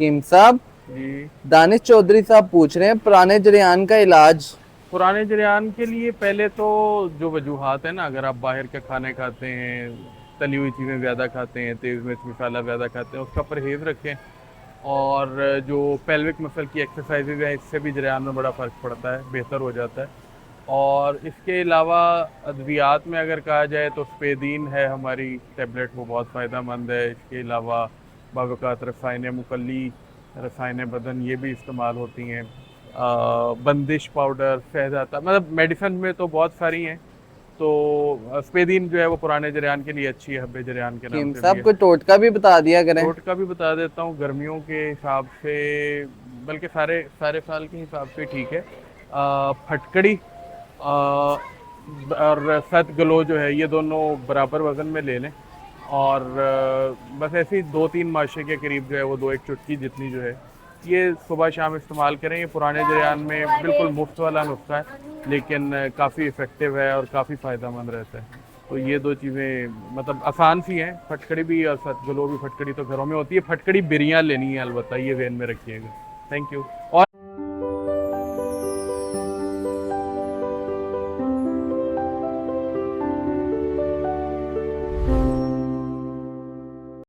हकीम साहब, जी। दानिश चौधरी साहब पूछ रहे हैं पुराने जरियान का इलाज। पुराने जरियान के लिए पहले तो जो वजूहात है ना, अगर आप बाहर के खाने खाते हैं, तली हुई चीज़ें ज़्यादा खाते हैं, तेज़ मिर्च मसाला ज़्यादा खाते हैं, उसका परहेज़ रखें। और जो पेल्विक मसल की एक्सरसाइजेज हैं, इससे भी जरियान में बड़ा फ़र्क पड़ता है, बेहतर हो जाता है। और इसके अलावा अद्वियात में अगर कहा जाए तो स्पेदीन है हमारी टैबलेट, वो बहुत फ़ायदेमंद है। इसके अलावा बावकात रसायन मुकल्ली, रसायन बदन, ये भी इस्तेमाल होती हैं। बंदिश पाउडर, शहजादा, मतलब मेडिसिन में तो बहुत सारी हैं। तो स्पेदीन जो है वो पुराने जरियान के लिए अच्छी है, हब्बे जरियान के नाम हकीम से भी साहब है। कोई टोटका भी बता दिया करें। चोट का भी बता देता हूँ, गर्मियों के हिसाब से, बल्कि सारे सारे साल के हिसाब से ठीक है। फटकड़ी और सत गलो जो है, ये दोनों बराबर वजन में ले लें। और बस ऐसे ही 2-3 माशे के करीब जो है वो 2-1 चुटकी जितनी जो है, ये सुबह शाम इस्तेमाल करें। ये पुराने जरियान में बिल्कुल मुफ्त वाला नुस्खा है, लेकिन काफ़ी इफ़ेक्टिव है और काफ़ी फ़ायदेमंद रहता है। तो ये 2 चीज़ें मतलब आसान सी हैं, फटकड़ी भी और सतगलो भी। फटकड़ी तो घरों में होती है, फटकड़ी बिरियाँ लेनी है अलबत्ता, ये ज़हन में रखिएगा। Thank you. और